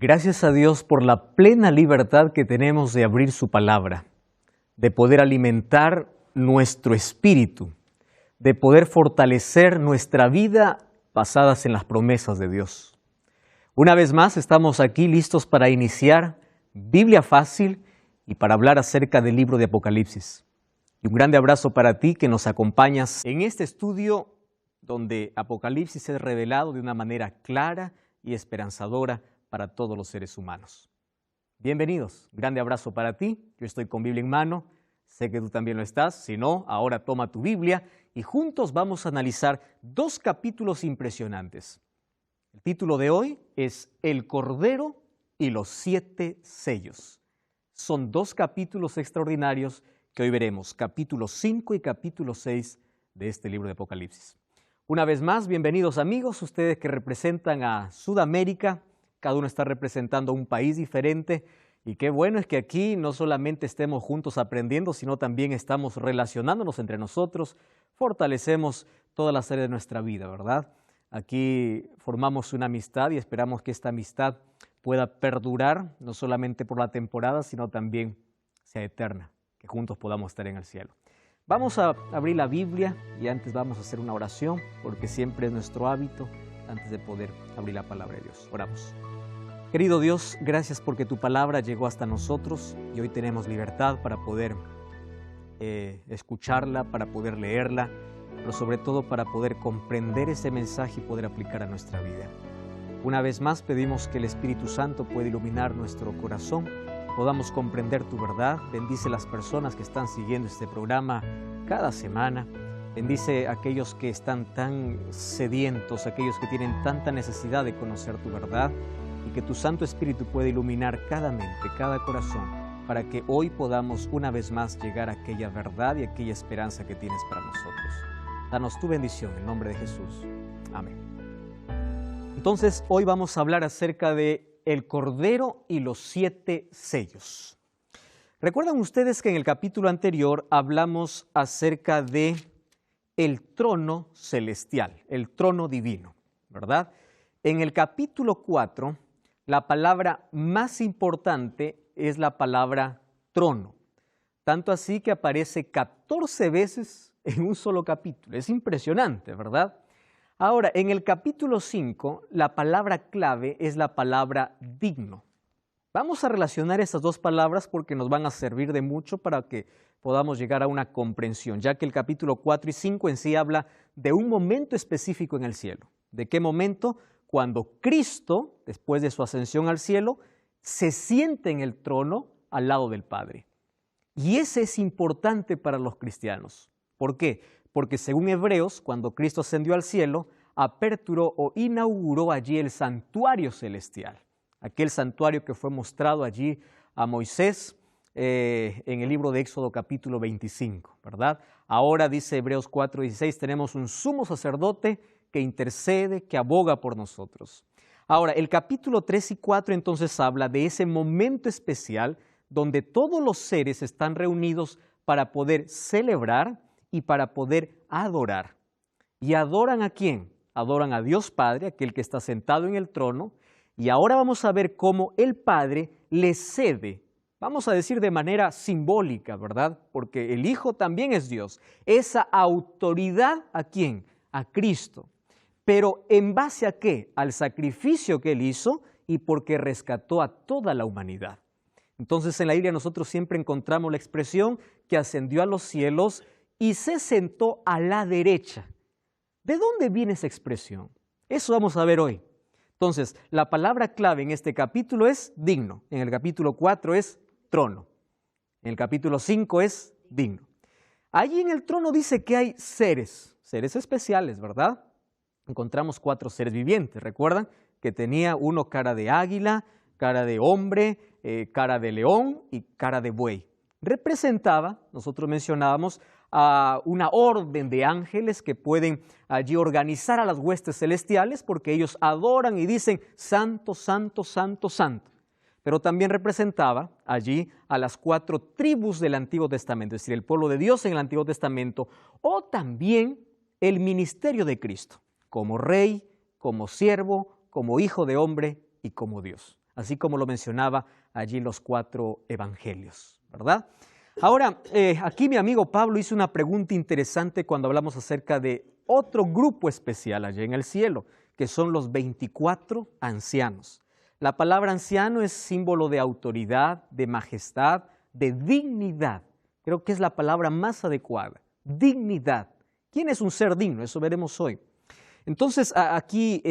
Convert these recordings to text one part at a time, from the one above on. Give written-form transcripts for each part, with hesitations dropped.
Gracias a Dios por la plena libertad que tenemos de abrir su palabra, de poder alimentar nuestro espíritu, de poder fortalecer nuestra vida basadas en las promesas de Dios. Una vez más estamos aquí listos para iniciar Biblia Fácil y para hablar acerca del libro de Apocalipsis. Y un grande abrazo para ti que nos acompañas en este estudio donde Apocalipsis es revelado de una manera clara y esperanzadora para todos los seres humanos. Bienvenidos, grande abrazo para ti. Yo estoy con Biblia en mano, sé que tú también lo estás. Si no, ahora toma tu Biblia y juntos vamos a analizar dos capítulos impresionantes. El título de hoy es El Cordero y los 7 sellos. Son dos capítulos extraordinarios que hoy veremos, capítulo 5 y capítulo 6 de este libro de Apocalipsis. Una vez más, bienvenidos amigos, ustedes que representan a Sudamérica. Cada uno está representando un país diferente y qué bueno es que aquí no solamente estemos juntos aprendiendo, sino también estamos relacionándonos entre nosotros, fortalecemos todas las áreas de nuestra vida, ¿verdad? Aquí formamos una amistad y esperamos que esta amistad pueda perdurar, no solamente por la temporada, sino también sea eterna, que juntos podamos estar en el cielo. Vamos a abrir la Biblia y antes vamos a hacer una oración, porque siempre es nuestro hábito antes de poder abrir la palabra de Dios. Oramos. Querido Dios, gracias porque tu palabra llegó hasta nosotros y hoy tenemos libertad para poder escucharla, para poder leerla, pero sobre todo para poder comprender ese mensaje y poder aplicar a nuestra vida. Una vez más pedimos que el Espíritu Santo pueda iluminar nuestro corazón, podamos comprender tu verdad. Bendice las personas que están siguiendo este programa cada semana. Bendice a aquellos que están tan sedientos, aquellos que tienen tanta necesidad de conocer tu verdad y que tu Santo Espíritu pueda iluminar cada mente, cada corazón, para que hoy podamos una vez más llegar a aquella verdad y aquella esperanza que tienes para nosotros. Danos tu bendición en nombre de Jesús. Amén. Entonces, hoy vamos a hablar acerca de el Cordero y los 7 sellos. ¿Recuerdan ustedes que en el capítulo anterior hablamos acerca de el trono celestial, el trono divino, ¿verdad? En el capítulo 4, la palabra más importante es la palabra trono, tanto así que aparece 14 veces en un solo capítulo. Es impresionante, ¿verdad? Ahora, en el capítulo 5, la palabra clave es la palabra digno. Vamos a relacionar esas dos palabras porque nos van a servir de mucho para que podamos llegar a una comprensión, ya que el capítulo 4 y 5 en sí habla de un momento específico en el cielo. ¿De qué momento? Cuando Cristo, después de su ascensión al cielo, se siente en el trono al lado del Padre. Y ese es importante para los cristianos. ¿Por qué? Porque según Hebreos, cuando Cristo ascendió al cielo, aperturó o inauguró allí el santuario celestial. Aquel santuario que fue mostrado allí a Moisés en el libro de Éxodo capítulo 25, ¿verdad? Ahora dice Hebreos 4:16, tenemos un sumo sacerdote que intercede, que aboga por nosotros. Ahora, el capítulo 3 y 4 entonces habla de ese momento especial donde todos los seres están reunidos para poder celebrar y para poder adorar. ¿Y adoran a quién? Adoran a Dios Padre, aquel que está sentado en el trono, y ahora vamos a ver cómo el Padre le cede, vamos a decir de manera simbólica, ¿verdad? Porque el Hijo también es Dios. Esa autoridad, ¿a quién? A Cristo. Pero ¿en base a qué? Al sacrificio que Él hizo y porque rescató a toda la humanidad. Entonces en la Biblia nosotros siempre encontramos la expresión que ascendió a los cielos y se sentó a la derecha. ¿De dónde viene esa expresión? Eso vamos a ver hoy. Entonces, la palabra clave en este capítulo es digno. En el capítulo 4 es trono. En el capítulo 5 es digno. Allí en el trono dice que hay seres especiales, ¿verdad? Encontramos 4 seres vivientes. ¿Recuerdan? Que tenía uno cara de águila, cara de hombre, cara de león y cara de buey. Representaba, nosotros mencionábamos, a una orden de ángeles que pueden allí organizar a las huestes celestiales porque ellos adoran y dicen santo, santo, santo, santo. Pero también representaba allí a las 4 tribus del Antiguo Testamento, es decir, el pueblo de Dios en el Antiguo Testamento, o también el ministerio de Cristo, como rey, como siervo, como hijo de hombre y como Dios. así como lo mencionaba allí los 4 evangelios, ¿verdad? Ahora, aquí mi amigo Pablo hizo una pregunta interesante cuando hablamos acerca de otro grupo especial allá en el cielo, que son los 24 ancianos. La palabra anciano es símbolo de autoridad, de majestad, de dignidad. Creo que es la palabra más adecuada, dignidad. ¿Quién es un ser digno? Eso veremos hoy. Entonces, aquí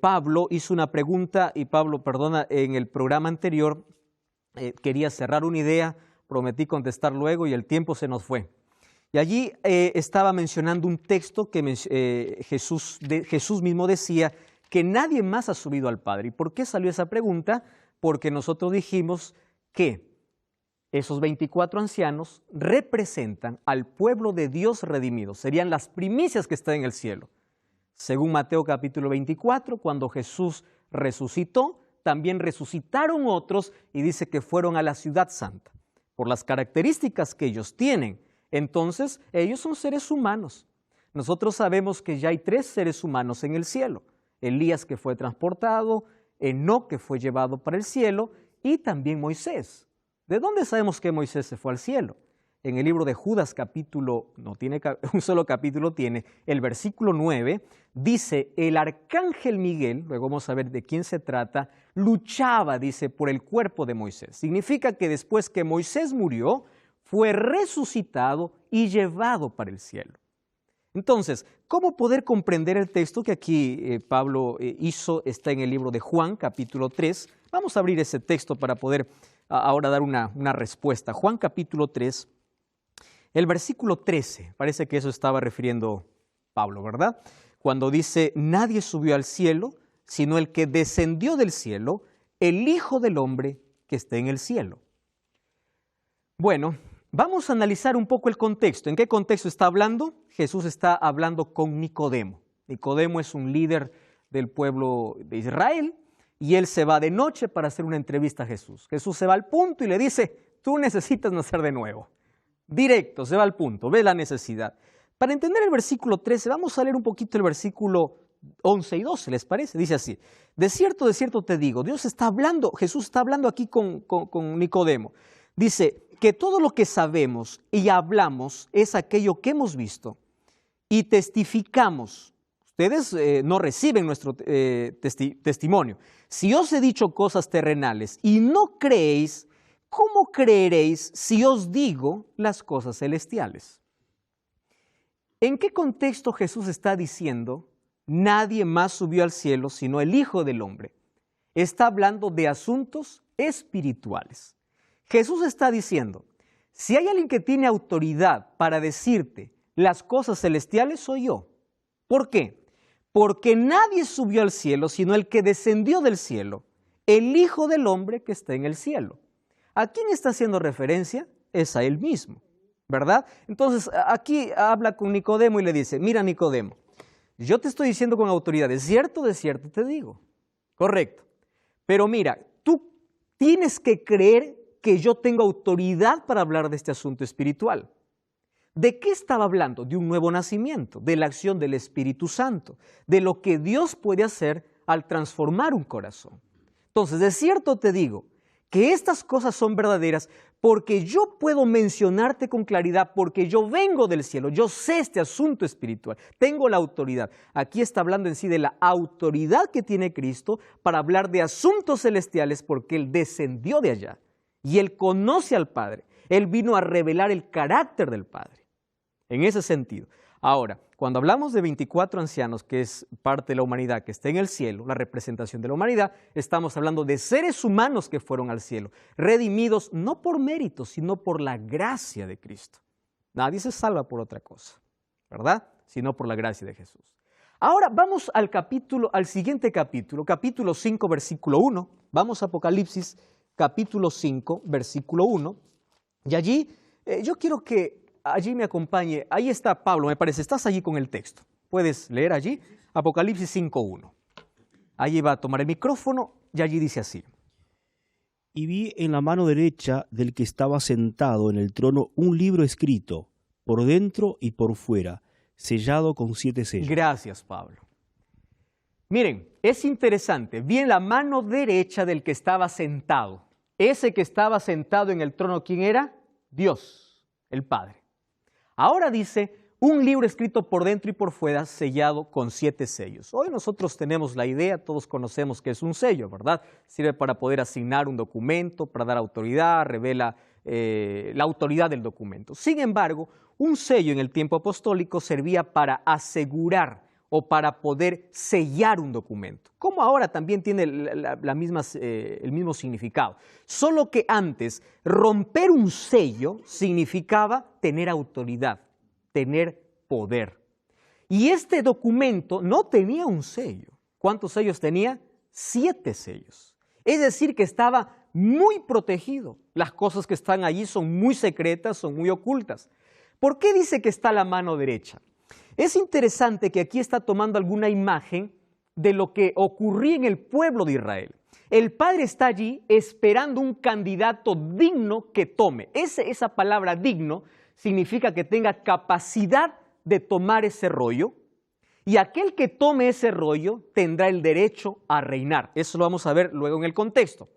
Pablo hizo una pregunta, y Pablo, perdona, en el programa anterior quería cerrar una idea, prometí contestar luego y el tiempo se nos fue. Y allí estaba mencionando un texto que Jesús mismo decía que nadie más ha subido al Padre. ¿Y por qué salió esa pregunta? Porque nosotros dijimos que esos 24 ancianos representan al pueblo de Dios redimido, serían las primicias que están en el cielo. Según Mateo capítulo 24, cuando Jesús resucitó, también resucitaron otros y dice que fueron a la ciudad santa. Por las características que ellos tienen, entonces ellos son seres humanos. Nosotros sabemos que ya hay 3 seres humanos en el cielo. Elías, que fue transportado, Enoc, que fue llevado para el cielo, y también Moisés. ¿De dónde sabemos que Moisés se fue al cielo? En el libro de Judas, no tiene un solo capítulo, tiene el versículo 9, dice, el arcángel Miguel, luego vamos a ver de quién se trata, luchaba, dice, por el cuerpo de Moisés. Significa que después que Moisés murió, fue resucitado y llevado para el cielo. Entonces, ¿cómo poder comprender el texto que aquí Pablo hizo? Está en el libro de Juan, capítulo 3. Vamos a abrir ese texto para poder ahora dar una respuesta. Juan, capítulo 3. El versículo 13, parece que eso estaba refiriendo Pablo, ¿verdad? Cuando dice, nadie subió al cielo, sino el que descendió del cielo, el Hijo del Hombre que está en el cielo. Bueno, vamos a analizar un poco el contexto. ¿En qué contexto está hablando? Jesús está hablando con Nicodemo. Nicodemo es un líder del pueblo de Israel y él se va de noche para hacer una entrevista a Jesús. Jesús se va al punto y le dice, tú necesitas nacer de nuevo. Directo, se va al punto, ve la necesidad. Para entender el versículo 13, vamos a leer un poquito el versículo 11 y 12, ¿les parece? Dice así, de cierto te digo, Jesús está hablando aquí con Nicodemo. Dice que todo lo que sabemos y hablamos es aquello que hemos visto y testificamos. Ustedes no reciben nuestro testimonio. Si os he dicho cosas terrenales y no creéis, ¿cómo creeréis si os digo las cosas celestiales? ¿En qué contexto Jesús está diciendo, nadie más subió al cielo sino el Hijo del Hombre? Está hablando de asuntos espirituales. Jesús está diciendo, si hay alguien que tiene autoridad para decirte las cosas celestiales, soy yo. ¿Por qué? Porque nadie subió al cielo sino el que descendió del cielo, el Hijo del Hombre que está en el cielo. ¿A quién está haciendo referencia? Es a él mismo, ¿verdad? Entonces, aquí habla con Nicodemo y le dice, mira Nicodemo, yo te estoy diciendo con autoridad, de cierto te digo. Correcto. Pero mira, tú tienes que creer que yo tengo autoridad para hablar de este asunto espiritual. ¿De qué estaba hablando? De un nuevo nacimiento, de la acción del Espíritu Santo, de lo que Dios puede hacer al transformar un corazón. Entonces, de cierto te digo, que estas cosas son verdaderas porque yo puedo mencionarte con claridad, porque yo vengo del cielo, yo sé este asunto espiritual, tengo la autoridad. Aquí está hablando en sí de la autoridad que tiene Cristo para hablar de asuntos celestiales porque Él descendió de allá y Él conoce al Padre. Él vino a revelar el carácter del Padre, en ese sentido. Ahora, cuando hablamos de 24 ancianos, que es parte de la humanidad que está en el cielo, la representación de la humanidad, estamos hablando de seres humanos que fueron al cielo, redimidos no por méritos, sino por la gracia de Cristo. Nadie se salva por otra cosa, ¿verdad? Sino por la gracia de Jesús. Ahora vamos al siguiente capítulo, capítulo 5, versículo 1. Vamos a Apocalipsis, capítulo 5, versículo 1. Y allí yo quiero que allí me acompañe, ahí está Pablo, me parece, estás allí con el texto. ¿Puedes leer allí? Apocalipsis 5:1. Allí va a tomar el micrófono y allí dice así. Y vi en la mano derecha del que estaba sentado en el trono un libro escrito, por dentro y por fuera, sellado con 7 sellos. Gracias, Pablo. Miren, es interesante, vi en la mano derecha del que estaba sentado. Ese que estaba sentado en el trono, ¿quién era? Dios, el Padre. Ahora dice, un libro escrito por dentro y por fuera, sellado con 7 sellos. Hoy nosotros tenemos la idea, todos conocemos que es un sello, ¿verdad? Sirve para poder asignar un documento, para dar autoridad, revela la autoridad del documento. Sin embargo, un sello en el tiempo apostólico servía para asegurar o para poder sellar un documento, como ahora también tiene el mismo significado. Solo que antes, romper un sello significaba tener autoridad, tener poder. Y este documento no tenía un sello. ¿Cuántos sellos tenía? 7 sellos. Es decir, que estaba muy protegido. Las cosas que están allí son muy secretas, son muy ocultas. ¿Por qué dice que está a la mano derecha? Es interesante que aquí está tomando alguna imagen de lo que ocurría en el pueblo de Israel. El Padre está allí esperando un candidato digno que tome. Esa palabra digno significa que tenga capacidad de tomar ese rollo, y aquel que tome ese rollo tendrá el derecho a reinar. Eso lo vamos a ver luego en el contexto.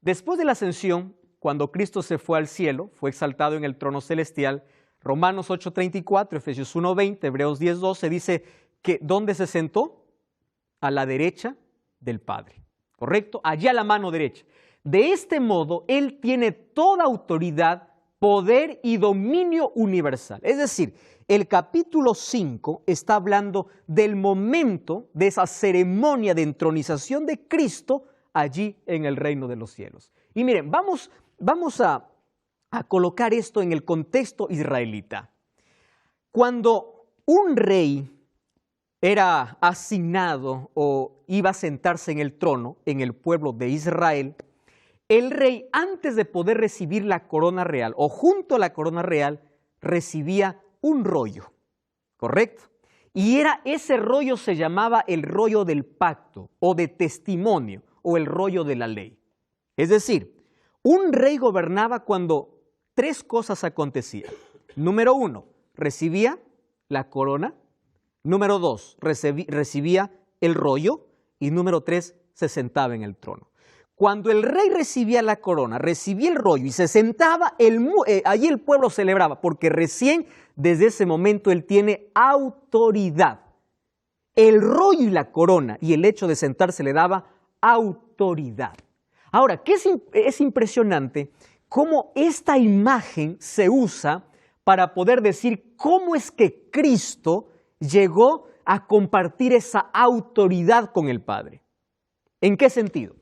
Después de la ascensión, cuando Cristo se fue al cielo, fue exaltado en el trono celestial, Romanos 8:34, Efesios 1:20, Hebreos 10:12 dice que ¿dónde se sentó? A la derecha del Padre, ¿correcto? Allá a la mano derecha. De este modo, Él tiene toda autoridad, poder y dominio universal. Es decir, el capítulo 5 está hablando del momento de esa ceremonia de entronización de Cristo allí en el reino de los cielos. Y miren, vamos a colocar esto en el contexto israelita. Cuando un rey era asignado o iba a sentarse en el trono en el pueblo de Israel, el rey, antes de poder recibir la corona real o junto a la corona real, recibía un rollo, ¿correcto? Y ese rollo se llamaba el rollo del pacto o de testimonio o el rollo de la ley. Es decir, un rey gobernaba cuando 3 cosas acontecían. Número 1, recibía la corona. Número 2, recibía el rollo. Y número 3, se sentaba en el trono. Cuando el rey recibía la corona, recibía el rollo y se sentaba, allí el pueblo celebraba, porque recién desde ese momento él tiene autoridad. El rollo y la corona y el hecho de sentarse le daba autoridad. Ahora, es impresionante cómo esta imagen se usa para poder decir cómo es que Cristo llegó a compartir esa autoridad con el Padre. ¿En qué sentido?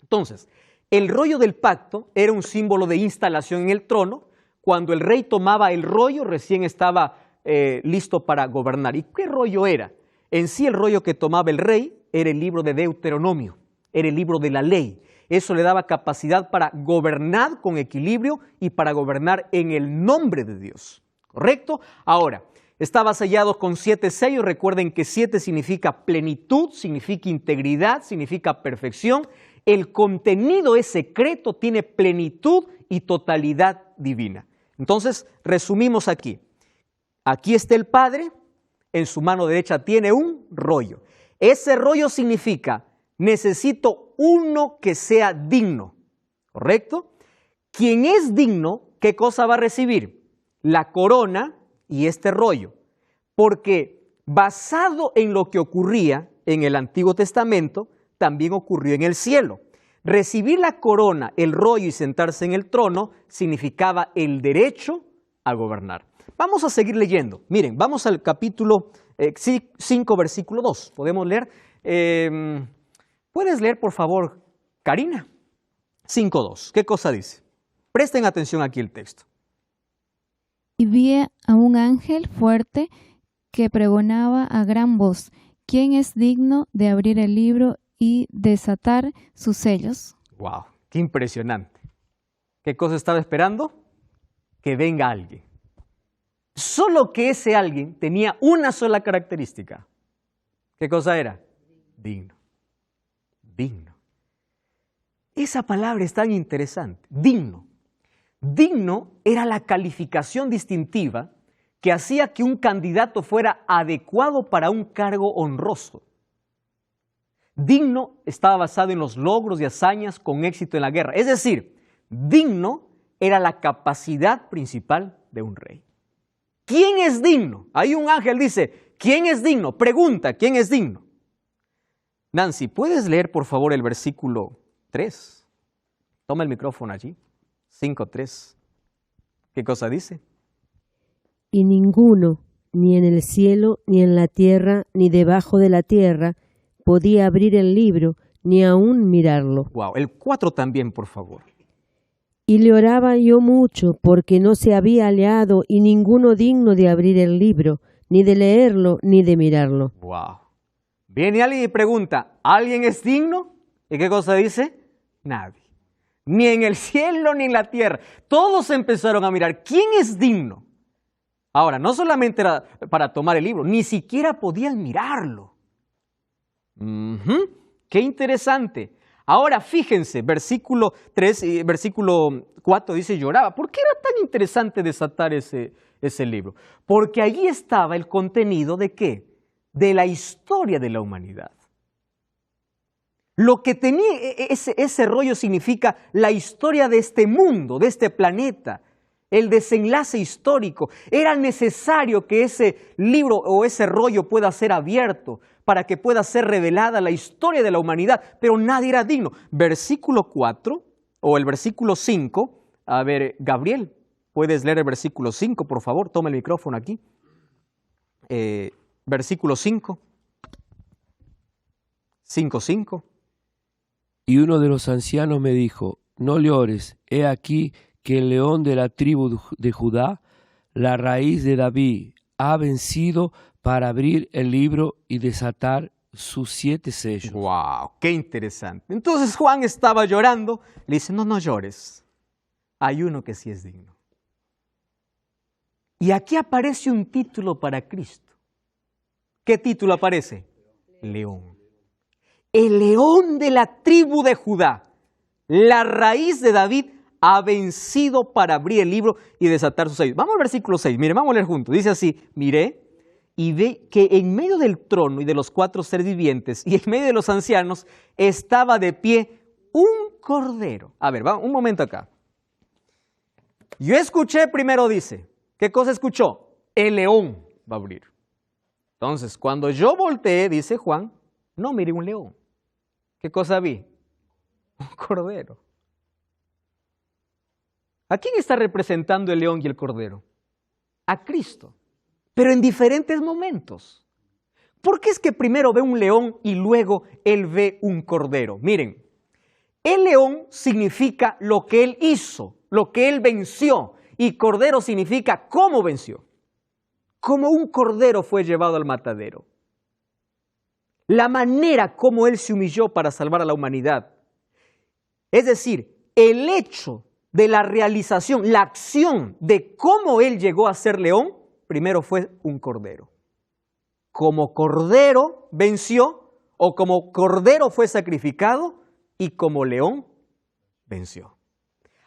Entonces, el rollo del pacto era un símbolo de instalación en el trono. Cuando el rey tomaba el rollo, recién estaba listo para gobernar. ¿Y qué rollo era? En sí, el rollo que tomaba el rey era el libro de Deuteronomio, era el libro de la ley. Eso le daba capacidad para gobernar con equilibrio y para gobernar en el nombre de Dios, ¿correcto? Ahora, estaba sellado con 7 sellos. Recuerden que 7 significa plenitud, significa integridad, significa perfección. El contenido es secreto, tiene plenitud y totalidad divina. Entonces, resumimos aquí. Aquí está el Padre, en su mano derecha tiene un rollo. Ese rollo significa, necesito uno que sea digno, ¿correcto? Quien es digno, ¿qué cosa va a recibir? La corona y este rollo. Porque basado en lo que ocurría en el Antiguo Testamento, también ocurrió en el cielo. Recibir la corona, el rollo y sentarse en el trono significaba el derecho a gobernar. Vamos a seguir leyendo. Miren, vamos al capítulo 5, versículo 2. ¿Podemos leer? ¿Puedes leer, por favor, Karina? 5:2. ¿Qué cosa dice? Presten atención aquí el texto. Y vi a un ángel fuerte que pregonaba a gran voz: ¿quién es digno de abrir el libro y desatar sus sellos? ¡Wow! ¡Qué impresionante! ¿Qué cosa estaba esperando? Que venga alguien. Solo que ese alguien tenía una sola característica. ¿Qué cosa era? Digno. Digno. Esa palabra es tan interesante. Digno. Digno era la calificación distintiva que hacía que un candidato fuera adecuado para un cargo honroso. Digno estaba basado en los logros y hazañas con éxito en la guerra. Es decir, digno era la capacidad principal de un rey. ¿Quién es digno? Ahí un ángel dice, ¿quién es digno? Pregunta, ¿quién es digno? Nancy, ¿puedes leer por favor el versículo 3? Toma el micrófono allí. 5:3. ¿Qué cosa dice? Y ninguno, ni en el cielo, ni en la tierra, ni debajo de la tierra, podía abrir el libro, ni aún mirarlo. Wow, el 4 también, por favor. Y le oraba yo mucho, porque no se había hallado y ninguno digno de abrir el libro, ni de leerlo, ni de mirarlo. Wow. Viene alguien y pregunta, ¿alguien es digno? ¿Y qué cosa dice? Nadie. Ni en el cielo ni en la tierra. Todos empezaron a mirar, ¿quién es digno? Ahora, no solamente era para tomar el libro, ni siquiera podían mirarlo. Qué interesante. Ahora fíjense, versículo 3 y versículo 4 dice lloraba. ¿Por qué era tan interesante desatar ese libro? Porque allí estaba el contenido de ¿qué? De la historia de la humanidad. Lo que tenía ese rollo significa la historia de este mundo, de este planeta, el desenlace histórico. Era necesario que ese libro o ese rollo pueda ser abierto para que pueda ser revelada la historia de la humanidad, pero nadie era digno. Versículo 4 o el versículo 5, a ver, Gabriel, ¿puedes leer el versículo 5, por favor? Toma el micrófono aquí. Versículo 5. 5:5. Y uno de los ancianos me dijo, no llores, he aquí que el león de la tribu de Judá, la raíz de David, ha vencido para abrir el libro y desatar sus 7 sellos. ¡Wow! ¡Qué interesante! Entonces Juan estaba llorando, le dice, no llores, hay uno que sí es digno. Y aquí aparece un título para Cristo. ¿Qué título aparece? León. El león de la tribu de Judá, la raíz de David, ha vencido para abrir el libro y desatar sus sellos. Vamos al versículo 6, mire, vamos a leer juntos. Dice así, miré y ve que en medio del trono y de los 4 seres vivientes y en medio de los ancianos estaba de pie un cordero. A ver, un momento acá. Yo escuché primero, dice, ¿qué cosa escuchó? El león va a abrir. Entonces, cuando yo volteé, dice Juan, no miré un león. ¿Qué cosa vi? Un cordero. ¿A quién está representando el león y el cordero? A Cristo, pero en diferentes momentos. ¿Por qué es que primero ve un león y luego él ve un cordero? Miren, el león significa lo que él hizo, lo que él venció, y cordero significa cómo venció. Como un cordero fue llevado al matadero. La manera como él se humilló para salvar a la humanidad. Es decir, el hecho de la realización, la acción de cómo él llegó a ser león, primero fue un cordero. Como cordero venció, o como cordero fue sacrificado, y como león venció.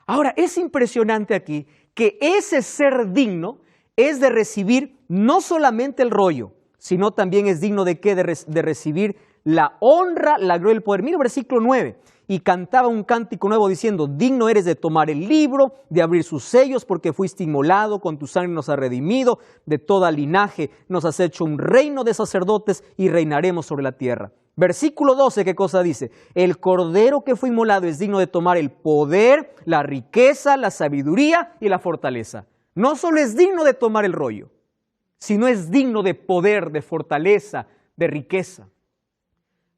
Ahora, es impresionante aquí que ese ser digno es de recibir no solamente el rollo, sino también es digno de ¿qué? De recibir la honra, la gloria y el poder. Mira el versículo 9. Y cantaba un cántico nuevo diciendo, digno eres de tomar el libro, de abrir sus sellos, porque fuiste inmolado, con tu sangre nos has redimido, de toda linaje nos has hecho un reino de sacerdotes y reinaremos sobre la tierra. Versículo 12, ¿qué cosa dice? El cordero que fue inmolado es digno de tomar el poder, la riqueza, la sabiduría y la fortaleza. No solo es digno de tomar el rollo, sino es digno de poder, de fortaleza, de riqueza.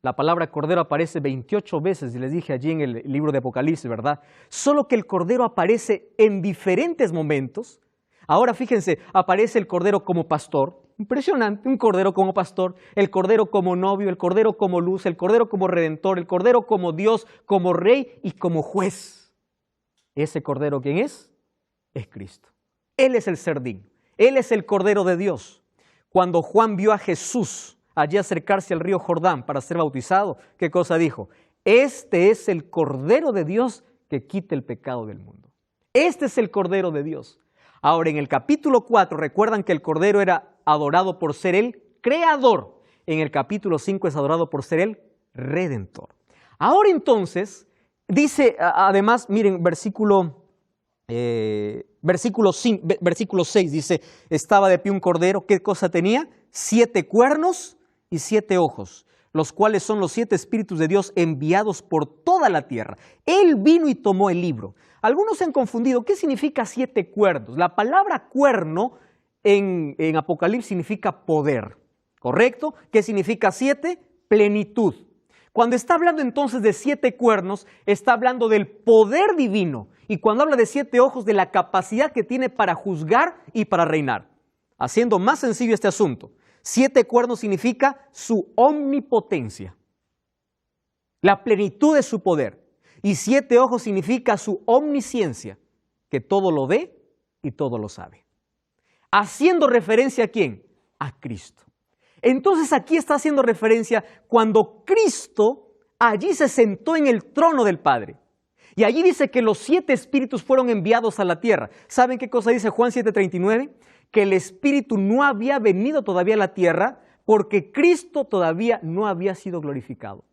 La palabra cordero aparece 28 veces, y les dije allí en el libro de Apocalipsis, ¿verdad? Solo que el cordero aparece en diferentes momentos. Ahora fíjense, aparece el cordero como pastor, impresionante, un cordero como pastor, el cordero como novio, el cordero como luz, el cordero como redentor, el cordero como Dios, como rey y como juez. ¿Ese cordero quién es? Es Cristo. Él es el ser digno. Él es el Cordero de Dios. Cuando Juan vio a Jesús allí acercarse al río Jordán para ser bautizado, ¿qué cosa dijo? Este es el Cordero de Dios que quita el pecado del mundo. Este es el Cordero de Dios. Ahora, en el capítulo 4, recuerdan que el Cordero era adorado por ser el Creador. En el capítulo 5 es adorado por ser el redentor. Ahora entonces, dice además, miren, versículo 6, dice, estaba de pie un cordero, ¿qué cosa tenía? 7 cuernos y 7 ojos, los cuales son los 7 espíritus de Dios enviados por toda la tierra. Él vino y tomó el libro. Algunos se han confundido, ¿qué significa 7 cuernos? La palabra cuerno en Apocalipsis significa poder, ¿correcto? ¿Qué significa 7? Plenitud. Cuando está hablando entonces de 7 cuernos, está hablando del poder divino. Y cuando habla de 7 ojos, de la capacidad que tiene para juzgar y para reinar. Haciendo más sencillo este asunto, 7 cuernos significa su omnipotencia, la plenitud de su poder. Y 7 ojos significa su omnisciencia, que todo lo ve y todo lo sabe. Haciendo referencia ¿a quién? A Cristo. Entonces aquí está haciendo referencia cuando Cristo allí se sentó en el trono del Padre. Y allí dice que los 7 espíritus fueron enviados a la tierra. ¿Saben qué cosa dice Juan 7:39? Que el Espíritu no había venido todavía a la tierra porque Cristo todavía no había sido glorificado.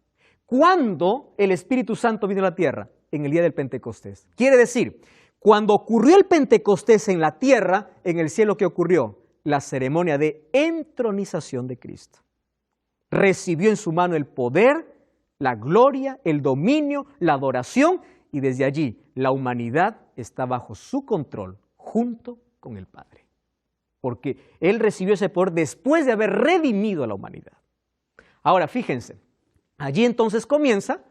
¿Cuándo el Espíritu Santo vino a la tierra? En el día del Pentecostés. Quiere decir, cuando ocurrió el Pentecostés en la tierra, en el cielo, ¿qué ocurrió? La ceremonia de entronización de Cristo. Recibió en su mano el poder, la gloria, el dominio, la adoración, y desde allí la humanidad está bajo su control junto con el Padre. Porque Él recibió ese poder después de haber redimido a la humanidad. Ahora fíjense, allí entonces comienza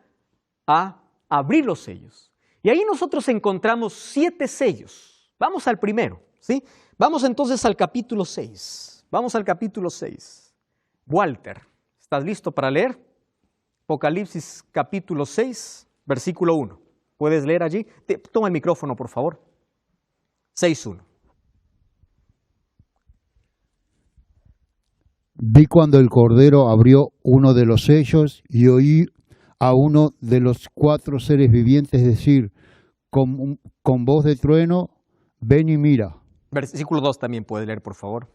a abrir los sellos. Y ahí nosotros encontramos 7 sellos. Vamos al primero, ¿sí? Vamos entonces al capítulo 6. Vamos al capítulo 6. Walter, ¿estás listo para leer? Apocalipsis capítulo 6, versículo 1. ¿Puedes leer allí? Toma el micrófono, por favor. 6:1. Vi cuando el Cordero abrió uno de los sellos y oí a uno de los 4 seres vivientes decir con voz de trueno, ven y mira. Versículo 2 también puede leer, por favor.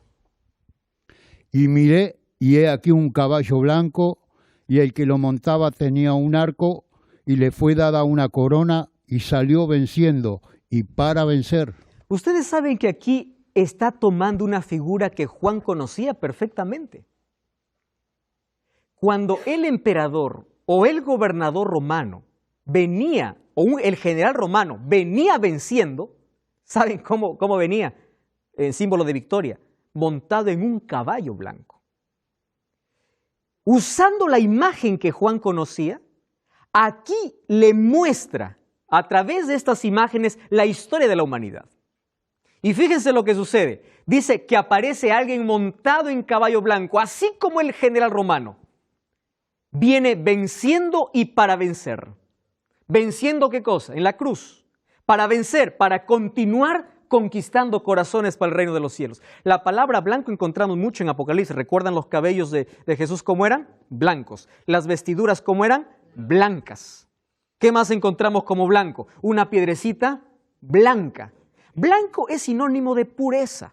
Y miré, y he aquí un caballo blanco, y el que lo montaba tenía un arco, y le fue dada una corona, y salió venciendo, y para vencer. Ustedes saben que aquí está tomando una figura que Juan conocía perfectamente. Cuando el emperador o el gobernador romano venía, o el general romano venía venciendo, ¿saben cómo venía? En símbolo de victoria, montado en un caballo blanco. Usando la imagen que Juan conocía, aquí le muestra a través de estas imágenes la historia de la humanidad. Y fíjense lo que sucede. Dice que aparece alguien montado en caballo blanco, así como el general romano. Viene venciendo y para vencer. ¿Venciendo qué cosa? En la cruz. Para vencer, para continuar conquistando corazones para el reino de los cielos. La palabra blanco encontramos mucho en Apocalipsis. ¿Recuerdan los cabellos de Jesús cómo eran? Blancos. Las vestiduras cómo eran? Blancas. ¿Qué más encontramos como blanco? Una piedrecita blanca. Blanco es sinónimo de pureza.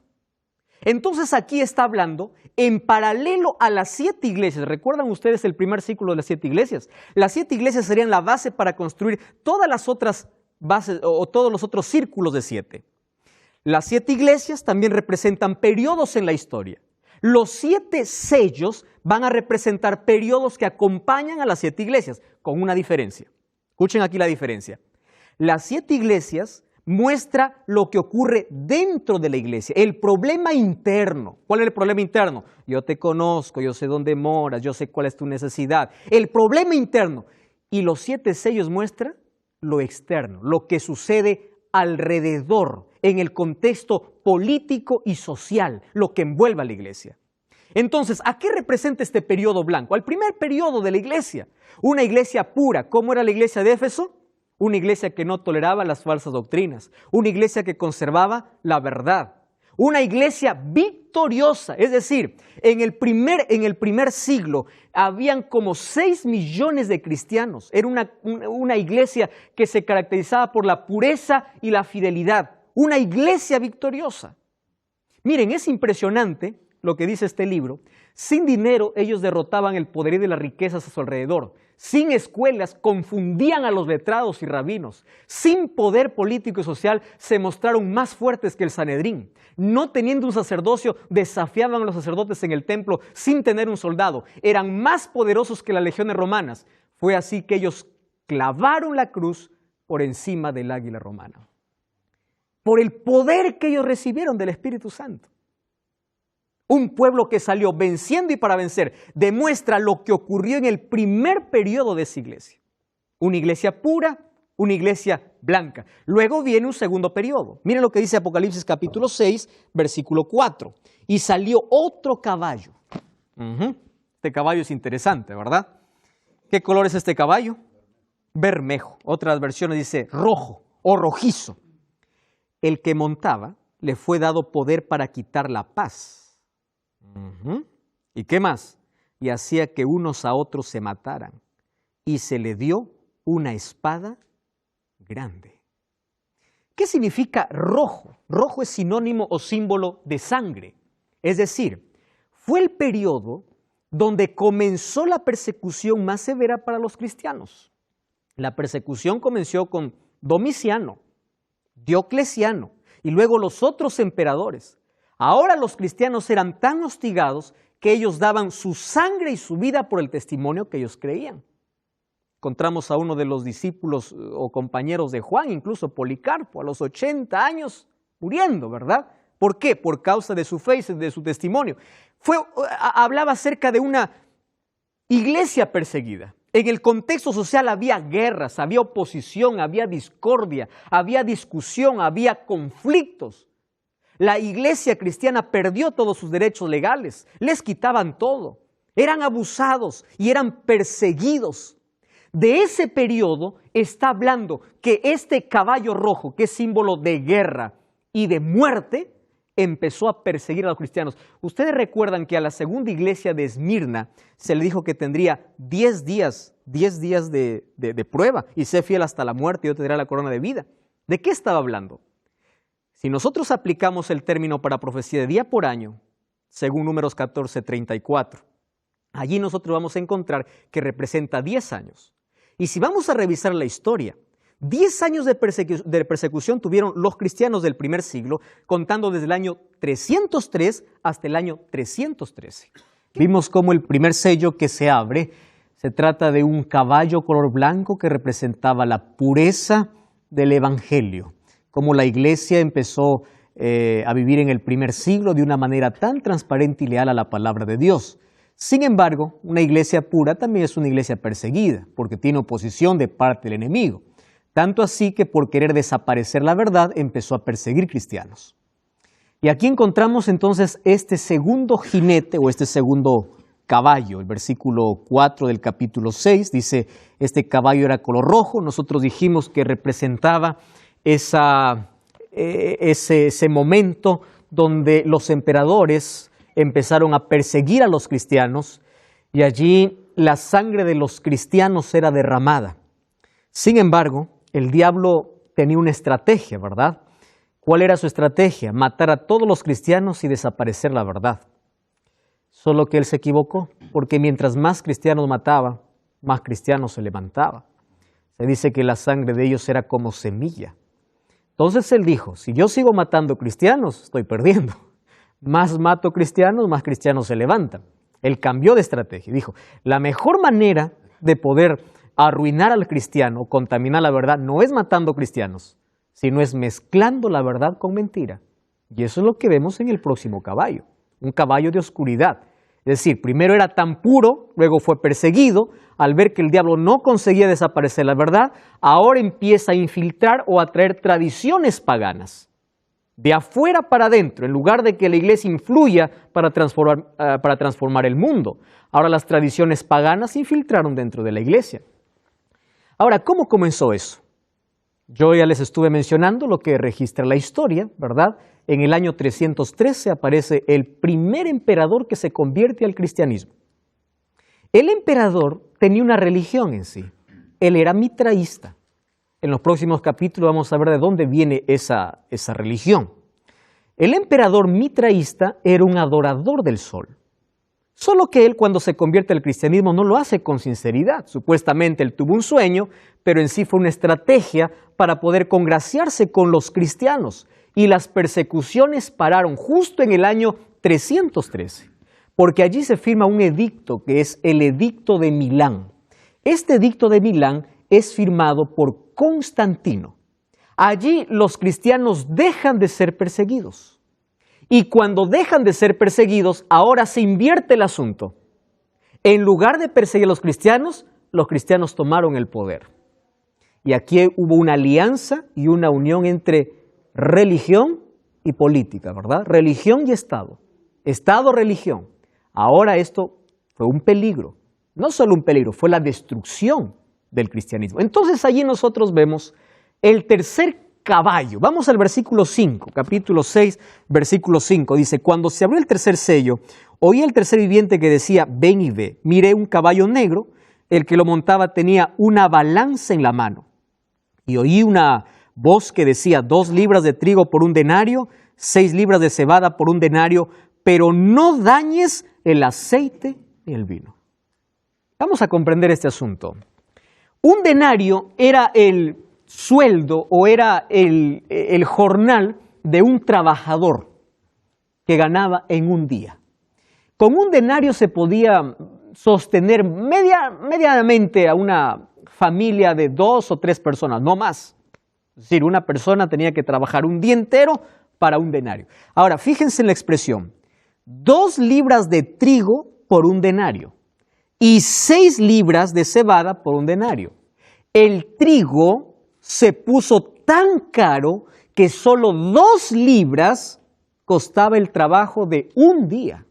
Entonces aquí está hablando en paralelo a las 7 iglesias. ¿Recuerdan ustedes el primer ciclo de las 7 iglesias? Las 7 iglesias serían la base para construir todas las otras bases o todos los otros círculos de 7. Las 7 iglesias también representan periodos en la historia. Los 7 sellos van a representar periodos que acompañan a las 7 iglesias, con una diferencia. Escuchen aquí la diferencia. Las 7 iglesias muestra lo que ocurre dentro de la iglesia, el problema interno. ¿Cuál es el problema interno? Yo te conozco, yo sé dónde moras, yo sé cuál es tu necesidad. El problema interno. Y los 7 sellos muestran lo externo, lo que sucede alrededor, en el contexto político y social, lo que envuelve a la iglesia. Entonces, ¿a qué representa este periodo blanco? Al primer periodo de la iglesia. Una iglesia pura. ¿Cómo era la iglesia de Éfeso? Una iglesia que no toleraba las falsas doctrinas. Una iglesia que conservaba la verdad. Una iglesia victoriosa. Es decir, en el primer siglo habían como 6 millones de cristianos. Era una iglesia que se caracterizaba por la pureza y la fidelidad. Una iglesia victoriosa. Miren, es impresionante lo que dice este libro, sin dinero ellos derrotaban el poderío de las riquezas a su alrededor. Sin escuelas confundían a los letrados y rabinos. Sin poder político y social se mostraron más fuertes que el Sanedrín. No teniendo un sacerdocio, desafiaban a los sacerdotes en el templo sin tener un soldado. Eran más poderosos que las legiones romanas. Fue así que ellos clavaron la cruz por encima del águila romana. Por el poder que ellos recibieron del Espíritu Santo. Un pueblo que salió venciendo y para vencer demuestra lo que ocurrió en el primer periodo de esa iglesia. Una iglesia pura, una iglesia blanca. Luego viene un segundo periodo. Miren lo que dice Apocalipsis capítulo 6, versículo 4. Y salió otro caballo. Este caballo es interesante, ¿verdad? ¿Qué color es este caballo? Bermejo. Otras versiones dice rojo o rojizo. El que montaba le fue dado poder para quitar la paz. ¿Y qué más? Y hacía que unos a otros se mataran. Y se le dio una espada grande. ¿Qué significa rojo? Rojo es sinónimo o símbolo de sangre. Es decir, fue el periodo donde comenzó la persecución más severa para los cristianos. La persecución comenzó con Domiciano, Diocleciano y luego los otros emperadores. Ahora los cristianos eran tan hostigados que ellos daban su sangre y su vida por el testimonio que ellos creían. Encontramos a uno de los discípulos o compañeros de Juan, incluso Policarpo, a los 80 años muriendo, ¿verdad? ¿Por qué? Por causa de su fe y de su testimonio. Hablaba acerca de una iglesia perseguida. En el contexto social había guerras, había oposición, había discordia, había discusión, había conflictos. La iglesia cristiana perdió todos sus derechos legales, les quitaban todo, eran abusados y eran perseguidos. De ese periodo está hablando que este caballo rojo, que es símbolo de guerra y de muerte, empezó a perseguir a los cristianos. Ustedes recuerdan que a la segunda iglesia de Esmirna se le dijo que tendría 10 días de prueba y sé fiel hasta la muerte y yo te daré la corona de vida. ¿De qué estaba hablando? Si nosotros aplicamos el término para profecía de día por año, según Números 14:34, allí nosotros vamos a encontrar que representa 10 años. Y si vamos a revisar la historia, 10 años de persecución tuvieron los cristianos del primer siglo, contando desde el año 303 hasta el año 313. Vimos cómo el primer sello que se abre se trata de un caballo color blanco que representaba la pureza del Evangelio. Cómo la iglesia empezó a vivir en el primer siglo de una manera tan transparente y leal a la palabra de Dios. Sin embargo, una iglesia pura también es una iglesia perseguida, porque tiene oposición de parte del enemigo. Tanto así que por querer desaparecer la verdad empezó a perseguir cristianos. Y aquí encontramos entonces este segundo jinete o este segundo caballo. El versículo 4 del capítulo 6 dice, este caballo era color rojo. Nosotros dijimos que representaba ese momento donde los emperadores empezaron a perseguir a los cristianos y allí la sangre de los cristianos era derramada. Sin embargo, el diablo tenía una estrategia, ¿verdad? ¿Cuál era su estrategia? Matar a todos los cristianos y desaparecer la verdad. Solo que él se equivocó, porque mientras más cristianos mataba, más cristianos se levantaba. Se dice que la sangre de ellos era como semilla. Entonces él dijo, si yo sigo matando cristianos, estoy perdiendo. Más mato cristianos, más cristianos se levantan. Él cambió de estrategia. Dijo, la mejor manera de poder arruinar al cristiano, contaminar la verdad, no es matando cristianos, sino es mezclando la verdad con mentira. Y eso es lo que vemos en el próximo caballo, un caballo de oscuridad. Es decir, primero era tan puro, luego fue perseguido, al ver que el diablo no conseguía desaparecer la verdad, ahora empieza a infiltrar o a traer tradiciones paganas, de afuera para adentro, en lugar de que la iglesia influya para transformar el mundo. Ahora las tradiciones paganas se infiltraron dentro de la iglesia. Ahora, ¿cómo comenzó eso? Yo ya les estuve mencionando lo que registra la historia, ¿verdad? En el año 313 aparece el primer emperador que se convierte al cristianismo. El emperador tenía una religión en sí. Él era mitraísta. En los próximos capítulos vamos a ver de dónde viene esa religión. El emperador mitraísta era un adorador del sol. Solo que él, cuando se convierte al cristianismo, no lo hace con sinceridad. Supuestamente él tuvo un sueño, pero en sí fue una estrategia para poder congraciarse con los cristianos. Y las persecuciones pararon justo en el año 313, porque allí se firma un edicto que es el Edicto de Milán. Este Edicto de Milán es firmado por Constantino. Allí los cristianos dejan de ser perseguidos. Y cuando dejan de ser perseguidos, ahora se invierte el asunto. En lugar de perseguir a los cristianos tomaron el poder. Y aquí hubo una alianza y una unión entre religión y política, ¿verdad? Religión y Estado. Estado, religión. Ahora esto fue un peligro. No solo un peligro, fue la destrucción del cristianismo. Entonces allí nosotros vemos el tercer caballo. Vamos al versículo 5, capítulo 6, versículo 5. Dice, cuando se abrió el tercer sello, oí el tercer viviente que decía, ven y ve. Miré un caballo negro, el que lo montaba tenía una balanza en la mano. Y oí una voz que decía, 2 libras de trigo por 1 denario, 6 libras de cebada por 1 denario, pero no dañes el aceite ni el vino. Vamos a comprender este asunto. 1 denario era el sueldo o era el jornal de un trabajador que ganaba en un día. Con 1 denario se podía sostener medianamente a una familia de 2 o 3 personas, no más. Es decir, una persona tenía que trabajar un día entero para 1 denario. Ahora, fíjense en la expresión, 2 libras de trigo por 1 denario y 6 libras de cebada por 1 denario. El trigo se puso tan caro que solo 2 libras costaba el trabajo de un día.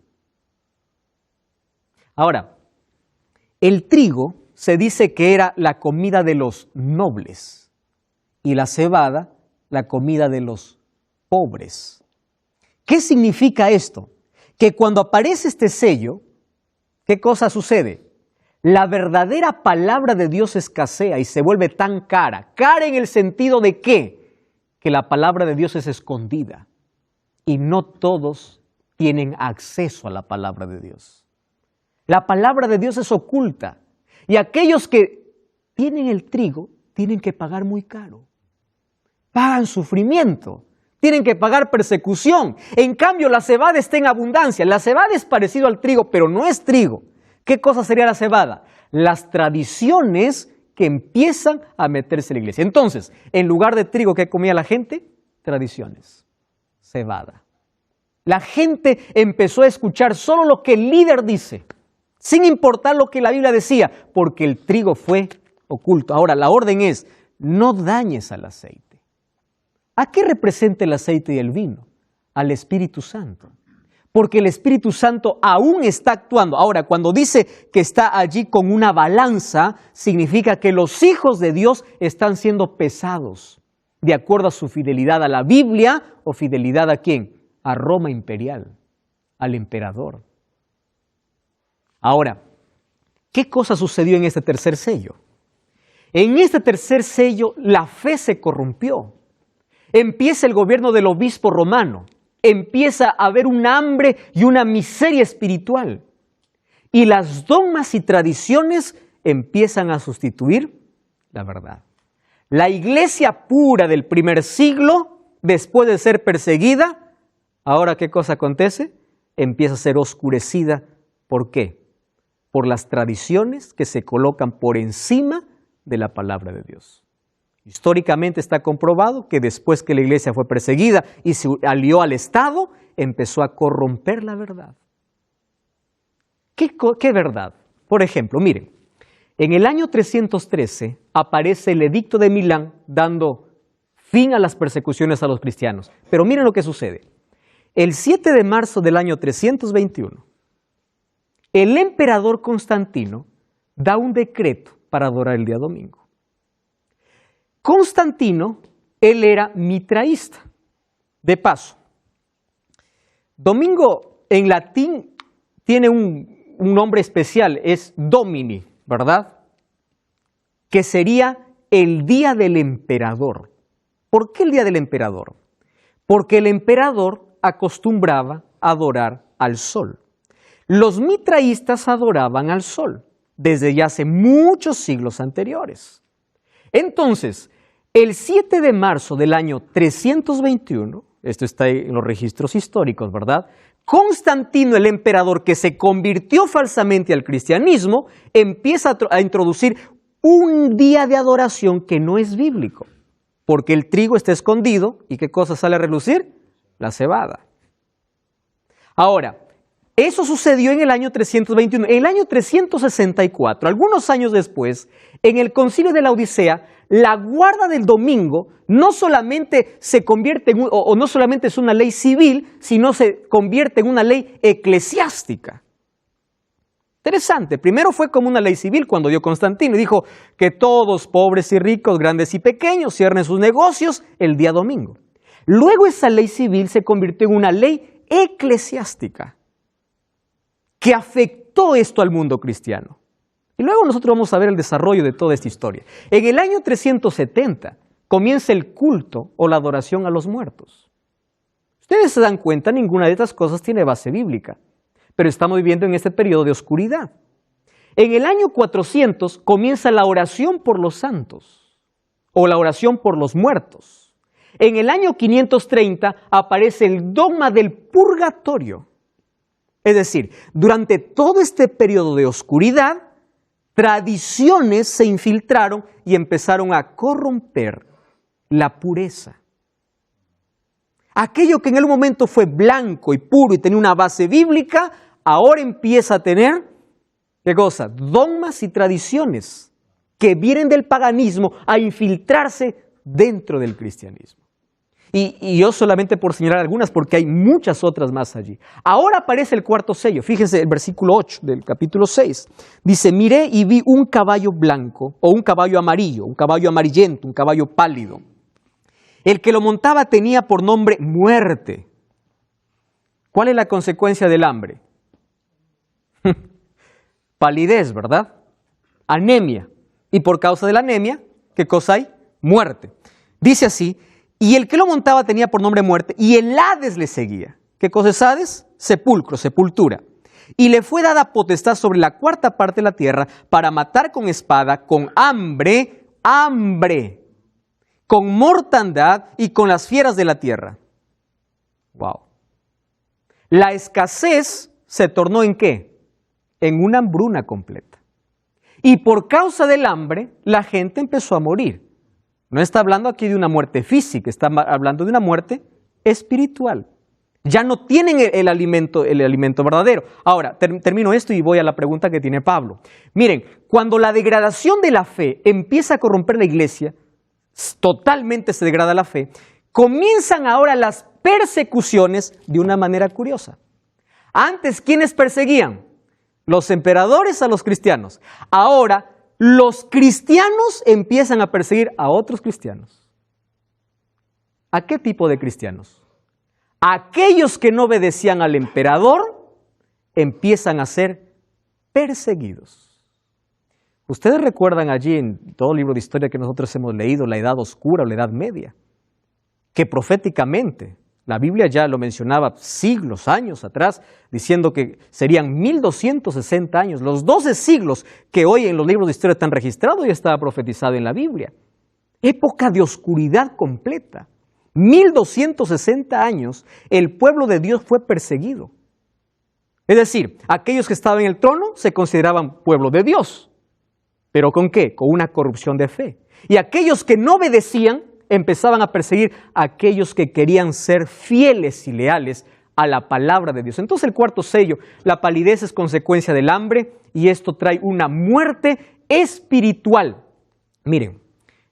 Ahora, el trigo se dice que era la comida de los nobles y la cebada la comida de los pobres. ¿Qué significa esto? Que cuando aparece este sello, ¿qué cosa sucede? La verdadera palabra de Dios escasea y se vuelve tan cara. Cara en el sentido de ¿qué? Que la palabra de Dios es escondida y no todos tienen acceso a la palabra de Dios. La palabra de Dios es oculta y aquellos que tienen el trigo tienen que pagar muy caro. Pagan sufrimiento, tienen que pagar persecución. En cambio, la cebada está en abundancia. La cebada es parecido al trigo, pero no es trigo. ¿Qué cosa sería la cebada? Las tradiciones que empiezan a meterse en la iglesia. Entonces, en lugar de trigo, ¿qué comía la gente? Tradiciones, cebada. La gente empezó a escuchar solo lo que el líder dice, sin importar lo que la Biblia decía, porque el trigo fue oculto. Ahora, la orden es, no dañes al aceite. ¿A qué representa el aceite y el vino? Al Espíritu Santo. Porque el Espíritu Santo aún está actuando. Ahora, cuando dice que está allí con una balanza, significa que los hijos de Dios están siendo pesados, de acuerdo a su fidelidad a la Biblia o fidelidad a ¿quién? A Roma imperial, al emperador. Ahora, ¿qué cosa sucedió en este tercer sello? En este tercer sello la fe se corrompió. Empieza el gobierno del obispo romano. Empieza a haber un hambre y una miseria espiritual. Y las dogmas y tradiciones empiezan a sustituir la verdad. La iglesia pura del primer siglo, después de ser perseguida, ahora ¿qué cosa acontece? Empieza a ser oscurecida. ¿Por qué? Por las tradiciones que se colocan por encima de la palabra de Dios. Históricamente está comprobado que después que la iglesia fue perseguida y se alió al Estado, empezó a corromper la verdad. ¿Qué verdad? Por ejemplo, miren, en el año 313 aparece el Edicto de Milán dando fin a las persecuciones a los cristianos. Pero miren lo que sucede. El 7 de marzo del año 321, el emperador Constantino da un decreto para adorar el día domingo. Constantino, él era mitraísta. De paso, domingo en latín tiene un nombre especial, es Domini, ¿verdad? Que sería el día del emperador. ¿Por qué el día del emperador? Porque el emperador acostumbraba a adorar al sol. Los mitraístas adoraban al sol desde ya hace muchos siglos anteriores. Entonces, el 7 de marzo del año 321, esto está en los registros históricos, ¿verdad? Constantino, el emperador que se convirtió falsamente al cristianismo, empieza a introducir un día de adoración que no es bíblico, porque el trigo está escondido y ¿qué cosa sale a relucir? La cebada. Ahora, eso sucedió en el año 321. En el año 364, algunos años después, en el Concilio de la Odisea, la guarda del domingo no solamente se convierte en no solamente es una ley civil, sino se convierte en una ley eclesiástica. Interesante. Primero fue como una ley civil cuando dio Constantino y dijo que todos, pobres y ricos, grandes y pequeños, cierren sus negocios el día domingo. Luego esa ley civil se convirtió en una ley eclesiástica que afectó esto al mundo cristiano. Y luego nosotros vamos a ver el desarrollo de toda esta historia. En el año 370 comienza el culto o la adoración a los muertos. Ustedes se dan cuenta, ninguna de estas cosas tiene base bíblica, pero estamos viviendo en este periodo de oscuridad. En el año 400 comienza la oración por los santos o la oración por los muertos. En el año 530 aparece el dogma del purgatorio. Es decir, durante todo este periodo de oscuridad, tradiciones se infiltraron y empezaron a corromper la pureza. Aquello que en el momento fue blanco y puro y tenía una base bíblica, ahora empieza a tener, ¿qué cosa? Dogmas y tradiciones que vienen del paganismo a infiltrarse dentro del cristianismo. Y yo solamente por señalar algunas, porque hay muchas otras más allí. Ahora aparece el cuarto sello. Fíjense el versículo 8 del capítulo 6. Dice, miré y vi un caballo blanco, o un caballo amarillo, un caballo amarillento, un caballo pálido. El que lo montaba tenía por nombre muerte. ¿Cuál es la consecuencia del hambre? Palidez, ¿verdad? Anemia. Y por causa de la anemia, ¿qué cosa hay? Muerte. Dice así, y el que lo montaba tenía por nombre muerte, y el Hades le seguía. ¿Qué cosa es Hades? Sepulcro, sepultura. Y le fue dada potestad sobre la cuarta parte de la tierra para matar con espada, con hambre, con mortandad y con las fieras de la tierra. Wow. La escasez se tornó ¿en qué? En una hambruna completa. Y por causa del hambre, la gente empezó a morir. No está hablando aquí de una muerte física, está hablando de una muerte espiritual. Ya no tienen el alimento verdadero. Ahora, termino esto y voy a la pregunta que tiene Pablo. Miren, cuando la degradación de la fe empieza a corromper la iglesia, totalmente se degrada la fe, comienzan ahora las persecuciones de una manera curiosa. Antes, ¿quiénes perseguían? Los emperadores a los cristianos. Ahora, los cristianos empiezan a perseguir a otros cristianos. ¿A qué tipo de cristianos? Aquellos que no obedecían al emperador empiezan a ser perseguidos. Ustedes recuerdan allí en todo el libro de historia que nosotros hemos leído, la Edad Oscura o la Edad Media, que proféticamente, la Biblia ya lo mencionaba siglos, años atrás, diciendo que serían 1260 años. Los 12 siglos que hoy en los libros de historia están registrados ya estaba profetizado en la Biblia. Época de oscuridad completa. 1260 años el pueblo de Dios fue perseguido. Es decir, aquellos que estaban en el trono se consideraban pueblo de Dios. ¿Pero con qué? Con una corrupción de fe. Y aquellos que no obedecían empezaban a perseguir a aquellos que querían ser fieles y leales a la palabra de Dios. Entonces el cuarto sello, la palidez es consecuencia del hambre y esto trae una muerte espiritual. Miren,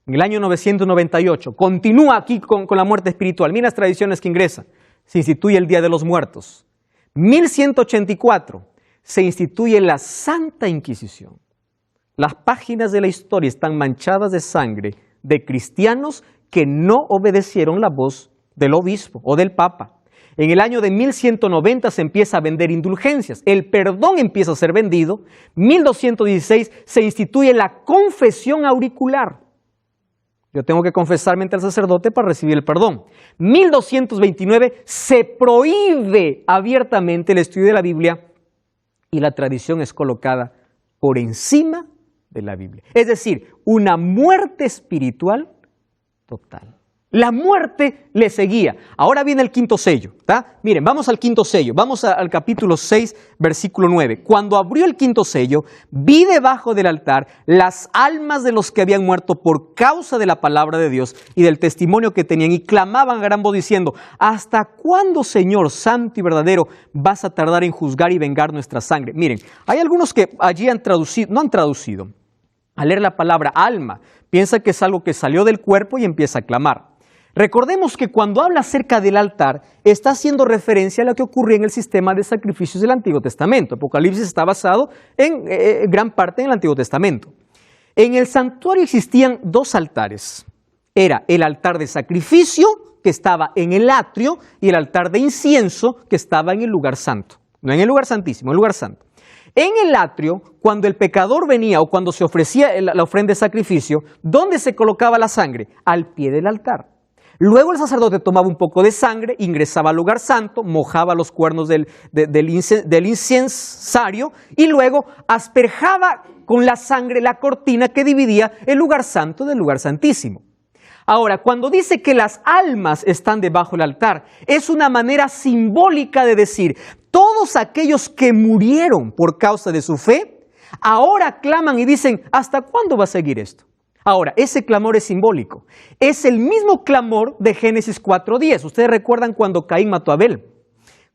en el año 998, continúa aquí con la muerte espiritual. Miren las tradiciones que ingresan. Se instituye el Día de los Muertos. 1184, se instituye la Santa Inquisición. Las páginas de la historia están manchadas de sangre de cristianos que no obedecieron la voz del obispo o del papa. En el año de 1190 se empieza a vender indulgencias, el perdón empieza a ser vendido. 1216 se instituye la confesión auricular. Yo tengo que confesarme ante el sacerdote para recibir el perdón. 1229 se prohíbe abiertamente el estudio de la Biblia y la tradición es colocada por encima de la Biblia. Es decir, una muerte espiritual total. La muerte le seguía. Ahora viene el quinto sello, ¿tá? Miren, vamos al quinto sello. Vamos al capítulo 6, versículo 9. Cuando abrió el quinto sello, vi debajo del altar las almas de los que habían muerto por causa de la palabra de Dios y del testimonio que tenían, y clamaban a gran voz diciendo: ¿hasta cuándo, Señor santo y verdadero, vas a tardar en juzgar y vengar nuestra sangre? Miren, hay algunos que allí no han traducido. Al leer la palabra alma, piensa que es algo que salió del cuerpo y empieza a clamar. Recordemos que cuando habla acerca del altar, está haciendo referencia a lo que ocurría en el sistema de sacrificios del Antiguo Testamento. Apocalipsis está basado en gran parte en el Antiguo Testamento. En el santuario existían dos altares. Era el altar de sacrificio, que estaba en el atrio, y el altar de incienso, que estaba en el lugar santo. No en el lugar santísimo, en el lugar santo. En el atrio, cuando el pecador venía o cuando se ofrecía la ofrenda de sacrificio, ¿dónde se colocaba la sangre? Al pie del altar. Luego el sacerdote tomaba un poco de sangre, ingresaba al lugar santo, mojaba los cuernos del incensario y luego asperjaba con la sangre la cortina que dividía el lugar santo del lugar santísimo. Ahora, cuando dice que las almas están debajo del altar, es una manera simbólica de decir: todos aquellos que murieron por causa de su fe, ahora claman y dicen: ¿hasta cuándo va a seguir esto? Ahora, ese clamor es simbólico. Es el mismo clamor de Génesis 4:10. Ustedes recuerdan cuando Caín mató a Abel.